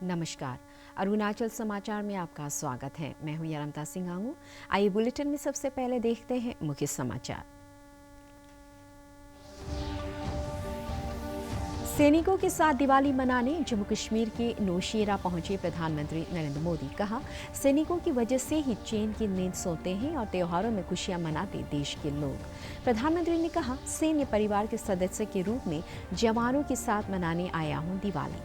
नमस्कार। अरुणाचल समाचार में आपका स्वागत है। मैं हूं यरमता सिंघांगू। आइए बुलेटिन में सबसे पहले देखते हैं मुख्य समाचार। सैनिकों के साथ दिवाली मनाने जम्मू कश्मीर के नौशेरा पहुंचे प्रधानमंत्री नरेंद्र मोदी। कहा, सैनिकों की वजह से ही चैन की नींद सोते हैं और त्योहारों में खुशियां मनाते देश के लोग। प्रधानमंत्री ने कहा, सैन्य परिवार के सदस्य के रूप में जवानों के साथ मनाने आया हूं दिवाली।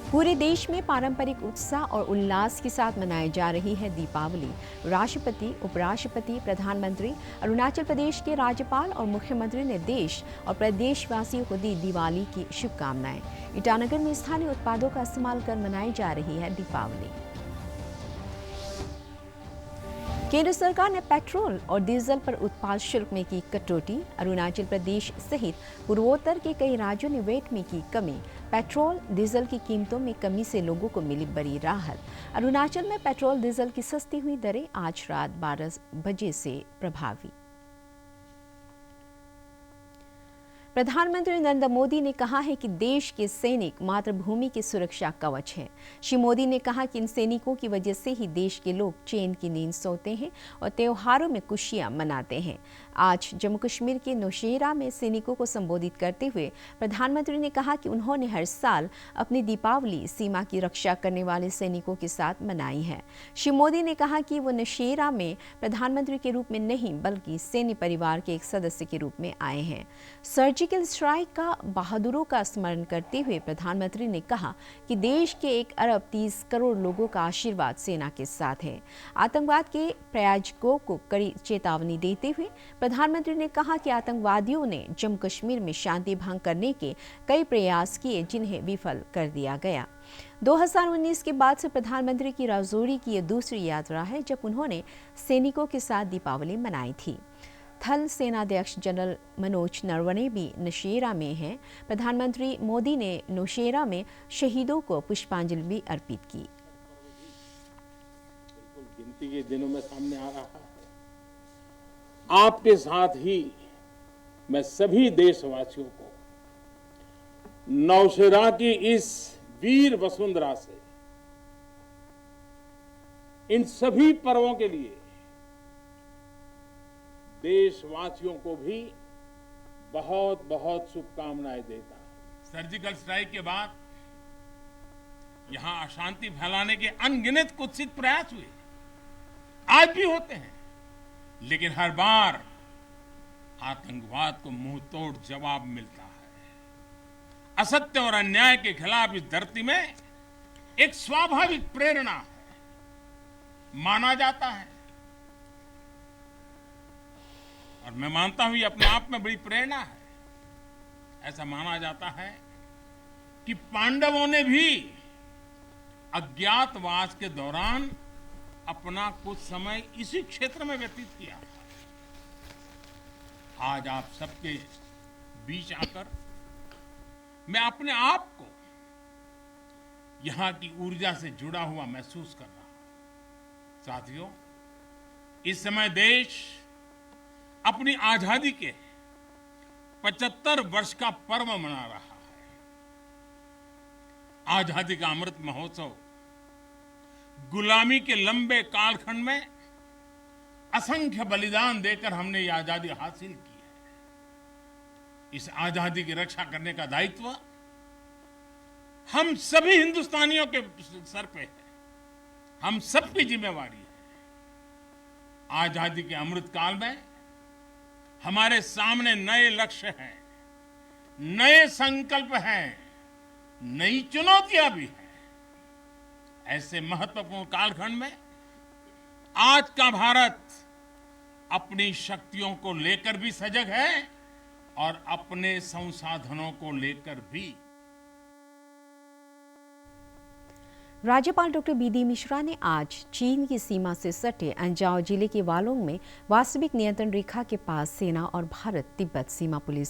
पूरे देश में पारंपरिक उत्साह और उल्लास के साथ मनाई जा रही है दीपावली। राष्ट्रपति, उपराष्ट्रपति, प्रधानमंत्री, अरुणाचल प्रदेश के राज्यपाल और मुख्यमंत्री ने देश और प्रदेशवासियों को दी दिवाली की शुभकामनाएं। ईटानगर में स्थानीय उत्पादों का इस्तेमाल कर मनाई जा रही है दीपावली। केंद्र सरकार ने पेट्रोल और डीजल पर उत्पाद शुल्क में की कटौती। अरुणाचल प्रदेश सहित पूर्वोत्तर के कई राज्यों ने वैट में की कमी। पेट्रोल डीजल की कीमतों में कमी से लोगों को मिली बड़ी राहत। अरुणाचल में पेट्रोल डीजल की सस्ती हुई दरें आज रात 12 बजे से प्रभावी। प्रधानमंत्री नरेंद्र मोदी ने कहा है कि देश के सैनिक मातृभूमि की सुरक्षा कवच हैं। श्री मोदी ने कहा कि इन सैनिकों की वजह से ही देश के लोग चैन की नींद सोते हैं और त्योहारों में खुशियां मनाते हैं। आज जम्मू कश्मीर के नौशेरा में सैनिकों को संबोधित करते हुए प्रधानमंत्री ने कहा कि उन्होंने हर साल अपनी दीपावली सीमा की रक्षा करने वाले सैनिकों के साथ मनाई है। श्री मोदी ने कहा कि वो नौशेरा में प्रधानमंत्री के रूप में नहीं बल्कि सैन्य परिवार के एक सदस्य के रूप में आए हैं। सर्जिकल स्ट्राइक का बहादुरों का स्मरण करते हुए प्रधानमंत्री ने कहा कि देश के 1 अरब 30 करोड़ लोगों का आशीर्वाद सेना के साथ है। आतंकवाद के प्रायोजकों को कड़ी चेतावनी देते हुए प्रधानमंत्री ने कहा कि आतंकवादियों ने जम्मू कश्मीर में शांति भंग करने के कई प्रयास किए जिन्हें विफल कर दिया गया। 2019 के बाद से प्रधानमंत्री की राजौरी की यह दूसरी यात्रा है जब उन्होंने सैनिकों के साथ दीपावली मनाई थी। थल सेनाध्यक्ष जनरल मनोज नरवणे भी नौशेरा में हैं। प्रधानमंत्री मोदी ने नौशेरा में शहीदों को पुष्पांजलि भी अर्पित की। गिनती के दिनों में सामने आ रहा है। आपके साथ ही मैं सभी देशवासियों को नौशेरा की इस वीर वसुंधरा से इन सभी पर्वों के लिए देशवासियों को भी बहुत बहुत शुभकामनाएं देता हूं। सर्जिकल स्ट्राइक के बाद यहां अशांति फैलाने के अनगिनत कुत्सित प्रयास हुए, आज भी होते हैं, लेकिन हर बार आतंकवाद को मुंह तोड़ जवाब मिलता है। असत्य और अन्याय के खिलाफ इस धरती में एक स्वाभाविक प्रेरणा है, माना जाता है, और मैं मानता हूं ये अपने आप में बड़ी प्रेरणा है। ऐसा माना जाता है कि पांडवों ने भी अज्ञातवास के दौरान अपना कुछ समय इसी क्षेत्र में व्यतीत किया। आज आप सबके बीच आकर मैं अपने आप को यहां की ऊर्जा से जुड़ा हुआ महसूस कर रहा हूं। साथियों, इस समय देश अपनी आजादी के 75 वर्ष का पर्व मना रहा है। आजादी का अमृत महोत्सव गुलामी के लंबे कालखंड में असंख्य बलिदान देकर हमने ये आजादी हासिल की है। इस आजादी की रक्षा करने का दायित्व हम सभी हिंदुस्तानियों के सर पे है, हम सबकी जिम्मेवारी है। आजादी के अमृत काल में हमारे सामने नए लक्ष्य हैं, नए संकल्प हैं, नई चुनौतियां भी हैं। ऐसे महत्वपूर्ण कालखंड में आज का भारत अपनी शक्तियों को लेकर भी सजग है और अपने संसाधनों को लेकर भी। राज्यपाल डॉक्टर बी.डी. मिश्रा ने आज चीन की सीमा से सटे अंजाव जिले के वालोंग में वास्तविक नियंत्रण रेखा के पास सेना और भारत तिब्बत सीमा पुलिस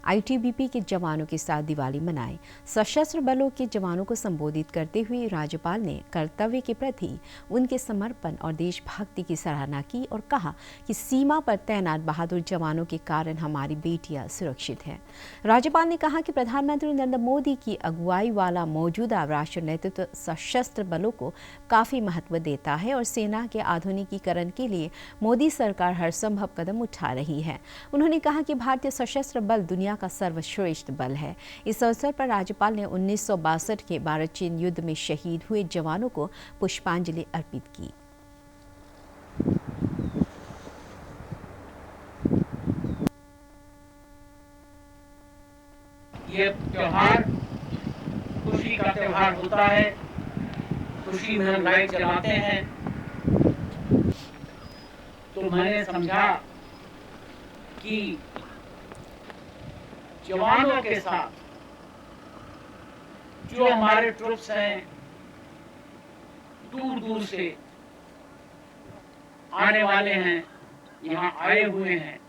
आईटीबीपी के जवानों के साथ दिवाली मनाई। सशस्त्र बलों के जवानों को संबोधित करते हुए राज्यपाल ने कर्तव्य के प्रति उनके समर्पण और देशभक्ति की सराहना की और कहा कि सीमा पर तैनात बहादुर जवानों के कारण हमारी बेटियां सुरक्षित हैं। राज्यपाल ने कहा कि प्रधानमंत्री नरेंद्र मोदी की अगुवाई वाला मौजूदा राष्ट्रीय नेतृत्व सशस्त्र बलों को काफ़ी महत्व देता है और सेना के आधुनिकीकरण के लिए मोदी सरकार हर संभव कदम उठा रही है। उन्होंने कहा कि भारतीय सशस्त्र बल दुनिया का सर्वश्रेष्ठ बल है। इस अवसर पर राज्यपाल ने 1962 के भारत चीन युद्ध में शहीद हुए जवानों को पुष्पांजलि अर्पित की। ये त्योहार खुशी का त्योहार होता है, खुशी में हम लाइट जलाते हैं। तो मैंने समझा कि जवानों के साथ जो हमारे ट्रूप्स हैं, दूर दूर से आने वाले हैं, यहाँ आए हुए हैं,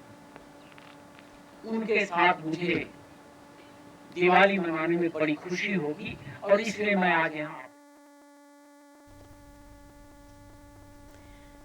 उनके साथ मुझे दिवाली मनाने में बड़ी खुशी होगी और इसलिए मैं आज यहाँ।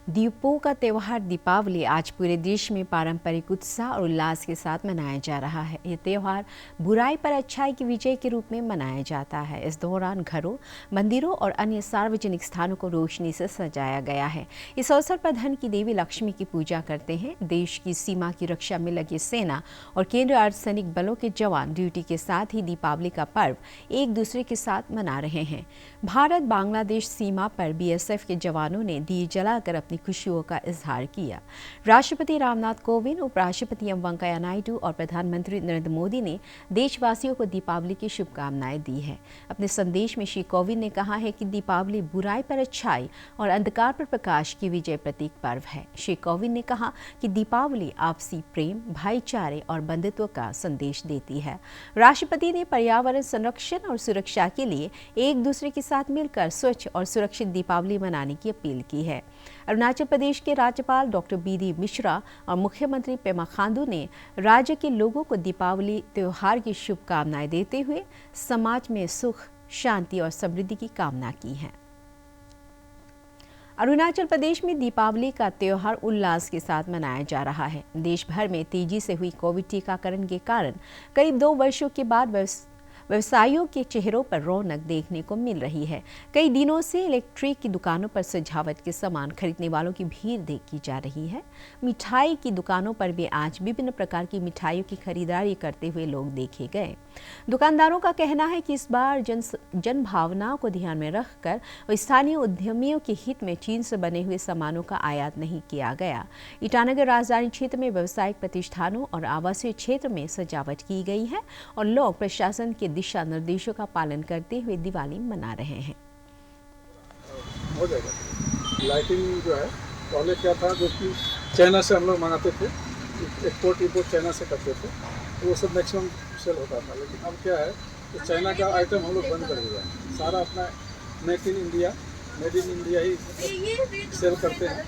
दीपों का त्यौहार दीपावली आज पूरे देश में पारंपरिक उत्साह और उल्लास के साथ मनाया जा रहा है। ये त्यौहार बुराई पर अच्छाई की विजय के रूप में मनाया जाता है। इस दौरान घरों, मंदिरों और अन्य सार्वजनिक स्थानों को रोशनी से सजाया गया है। इस अवसर पर धन की देवी लक्ष्मी की पूजा करते हैं। देश की सीमा की रक्षा में लगी सेना और केंद्रीय अर्धसैनिक बलों के जवान ड्यूटी के साथ ही दीपावली का पर्व एक दूसरे के साथ मना रहे हैं। भारत बांग्लादेश सीमा पर बीएसएफ के जवानों ने दिए जलाकर अपनी खुशियों का इजहार किया। राष्ट्रपति रामनाथ कोविंद, उपराष्ट्रपति एम वेंकैया नायडू और प्रधानमंत्री नरेंद्र मोदी ने देशवासियों को दीपावली की शुभकामनाएं दी है। अपने संदेश में श्री कोविंद ने कहा है कि दीपावली बुराई पर अच्छाई और अंधकार पर प्रकाश की विजय प्रतीक पर्व है। श्री कोविंद ने कहा कि दीपावली आपसी प्रेम, भाईचारे और बंधुत्व का संदेश देती है। राष्ट्रपति ने पर्यावरण संरक्षण और सुरक्षा के लिए एक दूसरे के साथ मिलकर स्वच्छ और सुरक्षित दीपावली मनाने की अपील की है। अरुणाचल प्रदेश के राज्यपाल डॉक्टर बी.डी. मिश्रा और मुख्यमंत्री पेमा खांडू ने राज्य के लोगों को दीपावली त्योहार की शुभकामनाएं देते हुए समाज में सुख, शांति और समृद्धि की कामना की है। अरुणाचल प्रदेश में दीपावली का त्यौहार उल्लास के साथ मनाया जा रहा है। देश भर में तेजी से हुई कोविड टीकाकरण के कारण करीब 2 वर्षों के बाद व्यवसायियों के चेहरों पर रौनक देखने को मिल रही है। कई दिनों से इलेक्ट्रिक की दुकानों पर सजावट के सामान खरीदने वालों की भीड़ देखी जा रही है। मिठाई की दुकानों पर भी आज विभिन्न प्रकार की मिठाइयों की खरीदारी करते हुए लोग देखे गए। दुकानदारों का कहना है कि इस बार जन भावनाओं को ध्यान में रखकर स्थानीय उद्यमियों के हित में चीन से बने हुए सामानों का आयात नहीं किया गया। ईटानगर राजधानी क्षेत्र में व्यावसायिक प्रतिष्ठानों और आवासीय क्षेत्र में सजावट की गई है और लोग प्रशासन के दिशा निर्देशों का पालन करते हुए दिवाली मना रहे हैं। हो जाएगा। लाइटिंग जो है पहले क्या था, जो कि चाइना से हम लोग मंगाते थे, एक्सपोर्ट इंपोर्ट चाइना से करते थे, तो वो सब मैक्सिमम सेल होता था। लेकिन अब क्या है कि चाइना का आइटम हम लोग बंद कर दिया है। सारा अपना मेड इन इंडिया ही सेल करते हैं।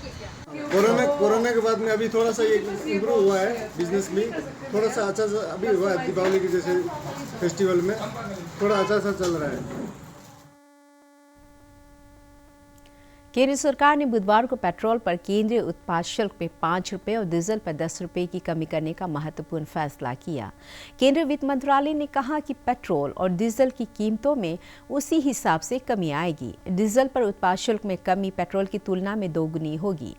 कोरोना के बाद में अभी थोड़ा सा ये इम्प्रूव हुआ है, बिजनेस भी थोड़ा सा अच्छा सा अभी हुआ है। दीपावली के जैसे फेस्टिवल में थोड़ा अच्छा सा चल रहा है। केंद्र सरकार ने बुधवार को पेट्रोल पर केंद्रीय उत्पाद शुल्क में 5 रुपये और डीजल पर 10 रुपये की कमी करने का महत्वपूर्ण फैसला किया। केंद्रीय वित्त मंत्रालय ने कहा कि पेट्रोल और डीजल की कीमतों में उसी हिसाब से कमी आएगी। डीजल पर उत्पाद शुल्क में कमी पेट्रोल की तुलना में दोगुनी होगी।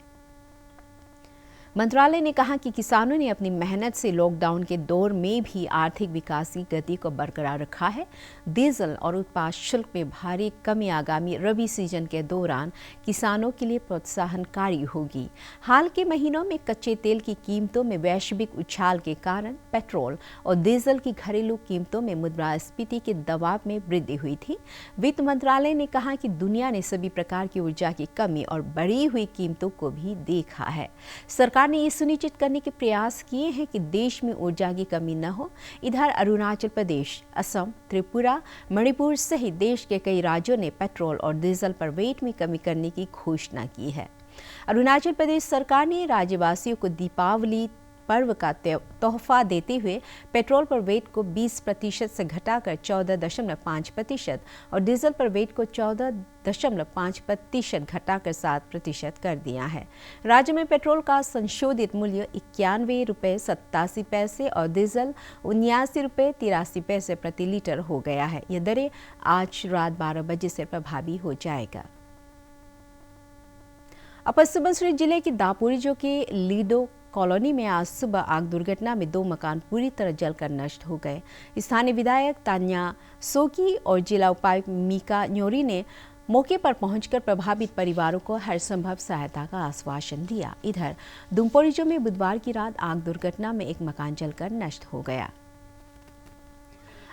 मंत्रालय ने कहा कि किसानों ने अपनी मेहनत से लॉकडाउन के दौर में भी आर्थिक विकास की गति को बरकरार रखा है। डीजल और उत्पाद शुल्क में भारी कमी आगामी रबी सीजन के दौरान किसानों के लिए प्रोत्साहनकारी होगी। हाल के महीनों में कच्चे तेल की कीमतों में वैश्विक उछाल के कारण पेट्रोल और डीजल की घरेलू कीमतों में मुद्रास्फीति के दबाव में वृद्धि हुई थी। वित्त मंत्रालय ने कहा कि दुनिया ने सभी प्रकार की ऊर्जा की कमी और बढ़ी हुई कीमतों को भी देखा है। सरकार सरकार ने ये सुनिश्चित करने के प्रयास किए हैं कि देश में ऊर्जा की कमी न हो। इधर अरुणाचल प्रदेश, असम, त्रिपुरा, मणिपुर सहित देश के कई राज्यों ने पेट्रोल और डीजल पर वैट में कमी करने की घोषणा की है। अरुणाचल प्रदेश सरकार ने राज्यवासियों को दीपावली पर्व का तोहफा देते हुए पेट्रोल पर वैट को 20% से घटाकर 14.5% और डीजल पर वैट को 14.5% घटाकर 7% कर दिया है। राज्य में पेट्रोल का संशोधित मूल्य 91 रुपये 87 पैसे और डीजल 79 रुपये 83 पैसे प्रति लीटर हो गया है। यह दरें आज रात 12 बजे से प्रभावी हो जाएगा। अपर सुबनसिरी जिले के दापोरिजो के लीडो कॉलोनी में आज सुबह आग दुर्घटना में 2 मकान पूरी तरह जलकर नष्ट हो गए। स्थानीय विधायक तान्या सोकी और जिला उपायुक्त मीका न्योरी ने मौके पर पहुंचकर प्रभावित परिवारों को हर संभव सहायता का आश्वासन दिया। इधर दुम्पोरिजो में बुधवार की रात आग दुर्घटना में एक मकान जलकर नष्ट हो गया।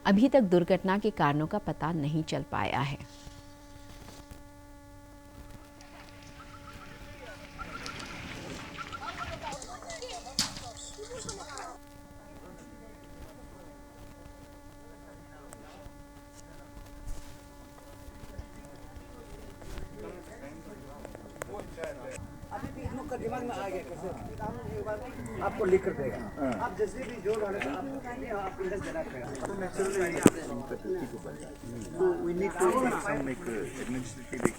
अभी तक दुर्घटना के कारणों का पता नहीं चल पाया है। दिमाग में आ गया कैसे आपको लिख कर देगा। आप जैसे भी जो डाले आप इंडेक्स देना पड़ेगा। तो we need to make administrative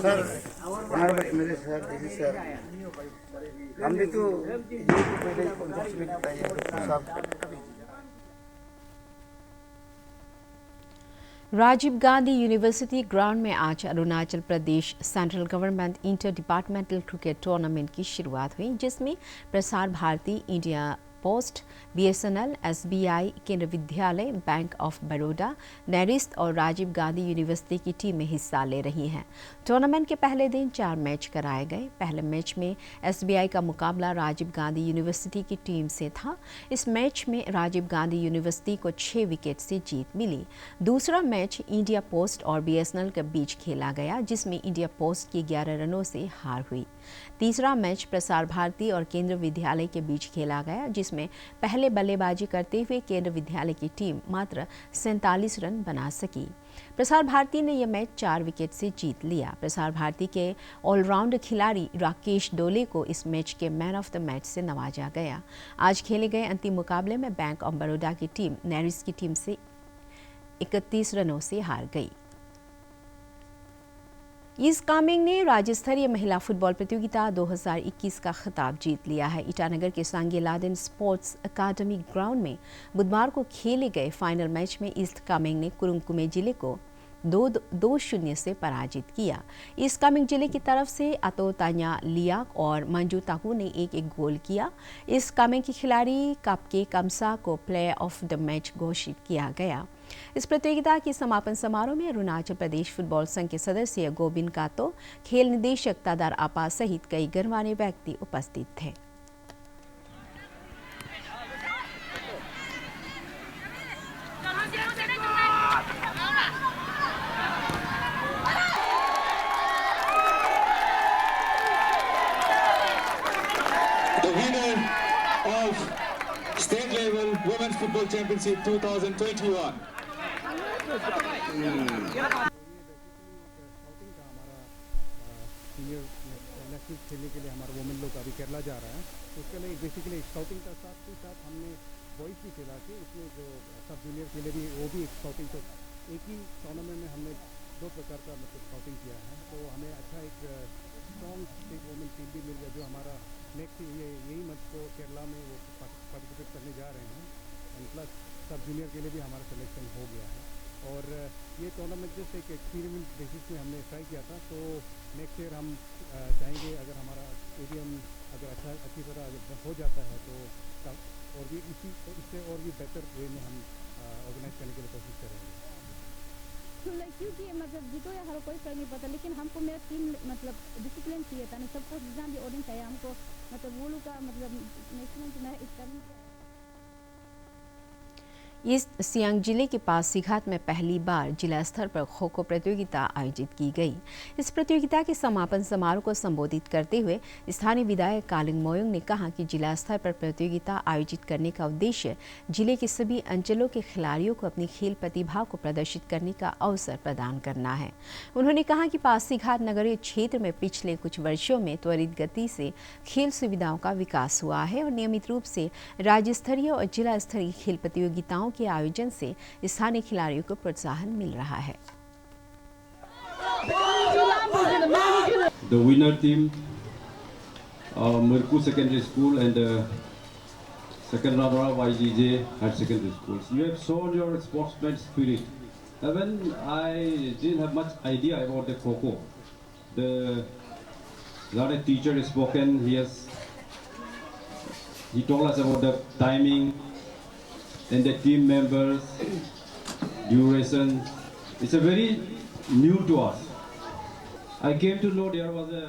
sir हमारे मेरे सर जी सर हमने तो ये पहले कॉन्सेप्ट में बताया सब। राजीव गांधी यूनिवर्सिटी ग्राउंड में आज Arunachal Pradesh central government inter departmental cricket tournament की शुरुआत हुई, जिसमें Prasar Bharati, India Post, BSNL, SBI, केंद्र विद्यालय, बैंक ऑफ बड़ौदा, नेरिस्ट और राजीव गांधी यूनिवर्सिटी की टीमें हिस्सा ले रही हैं। टूर्नामेंट के पहले दिन 4 मैच कराए गए। पहले मैच में SBI का मुकाबला राजीव गांधी यूनिवर्सिटी की टीम से था। इस मैच में राजीव गांधी यूनिवर्सिटी को 6 विकेट से जीत मिली। दूसरा मैच इंडिया पोस्ट और BSNL के बीच खेला गया, जिसमें इंडिया पोस्ट की 11 रनों से हार हुई। तीसरा मैच प्रसार भारती और केंद्र विद्यालय के बीच खेला गया, जिसमें पहले बल्लेबाजी करते हुए केंद्र विद्यालय की टीम मात्र 47 रन बना सकी। प्रसार भारती ने यह मैच 4 विकेट से जीत लिया। प्रसार भारती के ऑलराउंडर खिलाड़ी राकेश डोले को इस मैच के मैन ऑफ द मैच से नवाजा गया। आज खेले गए अंतिम मुकाबले में बैंक ऑफ बड़ौदा की टीम नेरिस की टीम से 31 रनों से हार गई। ईस्ट कामेंग ने राज्य स्तरीय महिला फुटबॉल प्रतियोगिता 2021 का खिताब जीत लिया है। ईटानगर के सांगे लादेन स्पोर्ट्स अकादमी ग्राउंड में बुधवार को खेले गए फाइनल मैच में ईस्ट कामेंग ने कुरुंग जिले को 2-0 से पराजित किया। ईस्ट कामेंग जिले की तरफ से अतो तान्या लियाक और मंजू ताकू ने 1-1 गोल किया। ईस्ट कामेंग के खिलाड़ी कापके कमसा को प्लेयर ऑफ द मैच घोषित किया गया। इस प्रतियोगिता के समापन समारोह में अरुणाचल प्रदेश फुटबॉल संघ के सदस्य गोविंद कातो, खेल निदेशक तादार आपा सहित कई गणमान्य व्यक्ति उपस्थित थे। The winner of state level women's football championship 2021. Senior national खेलने के लिए हमारा वुमेन लोग अभी केरला जा रहा है, तो उसके लिए बेसिकली स्काउटिंग का साथ ही साथ हमने बॉयज़ भी खेला कि उसमें जो सब जूनियर के लिए भी वो भी एक स्काउटिंग, तो एक ही टूर्नामेंट में हमने 2 प्रकार का मतलब स्काउटिंग किया है। तो हमें अच्छा एक स्ट्रॉन्ग स्टेट वुमेन टीम भी मिल गया, जो हमारा नेक्स्ट यही मंथ को केरला में वो पार्टिसिपेट करने जा रहे हैं। एंड प्लस सब जूनियर के लिए भी हमारा सिलेक्शन हो गया है। और ये टूर्नामेंट जस्ट एक एक्सपेरिमेंट बेसिस में हमने ट्राई किया था, तो नेक्स्ट ईयर हम चाहेंगे अगर हमारा स्टेडियम अगर अच्छी तरह हो जाता है तो और भी इससे और भी बेहतर वे में हम ऑर्गेनाइज करने के लिए कोशिश करेंगे। क्योंकि मतलब जीतो या हर कोई फर्क नहीं पड़ता, लेकिन हमको मेरा टीम मतलब डिसिप्लिन चाहिए था ना, सबको जितना भी ऑडियंस चाहिए हमको, मतलब वो लोग का मतलब मैक्सिमम तो मैं इस ईस्ट सियांग जिले के पासीघाट में पहली बार जिला स्तर पर खो खो प्रतियोगिता आयोजित की गई। इस प्रतियोगिता के समापन समारोह को संबोधित करते हुए स्थानीय विधायक कालिंग मोयोंग ने कहा कि जिला स्तर पर प्रतियोगिता आयोजित करने का उद्देश्य जिले के सभी अंचलों के खिलाड़ियों को अपनी खेल प्रतिभा को प्रदर्शित करने का अवसर प्रदान करना है। उन्होंने कहा कि पासीघाट नगरीय क्षेत्र में पिछले कुछ वर्षों में त्वरित गति से खेल सुविधाओं का विकास हुआ है और नियमित रूप से राज्य स्तरीय और जिला स्तरीय खेल प्रतियोगिताओं के आयोजन से स्थानीय खिलाड़ियों को प्रोत्साहन मिल रहा है। The winner team, Merku Secondary School and the second runner-up YGJ Higher Secondary Schools. You have shown your sportsman spirit. Even I didn't have much idea about the Kho-Kho. The teacher has spoken. He told us about the timing and the team members, duration. It's a very new to us. I came to know there was a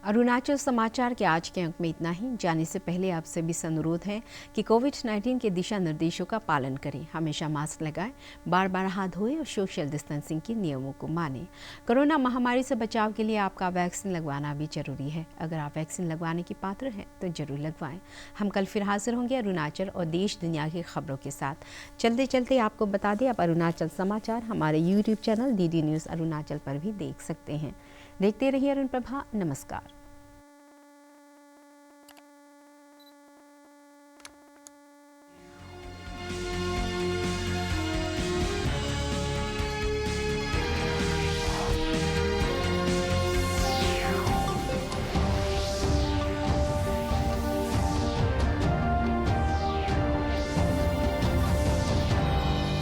Arunachal समाचार के आज के अंक में इतना ही। जाने से पहले आप सभी से अनुरोध है कि कोविड-19 के दिशा निर्देशों का पालन करें, हमेशा मास्क लगाएं, बार बार हाथ धोएं और सोशल डिस्टेंसिंग के नियमों को मानें। कोरोना महामारी से बचाव के लिए आपका वैक्सीन लगवाना भी जरूरी है। अगर आप वैक्सीन लगवाने के पात्र हैं तो जरूर लगवाएं। हम कल फिर हाजिर होंगे अरुणाचल और देश दुनिया की खबरों के साथ। चलते चलते आपको बता दें, आप अरुणाचल समाचार हमारे YouTube channel DD news Arunachal पर भी देख सकते हैं। देखते रहिए अरुण प्रभा। नमस्कार।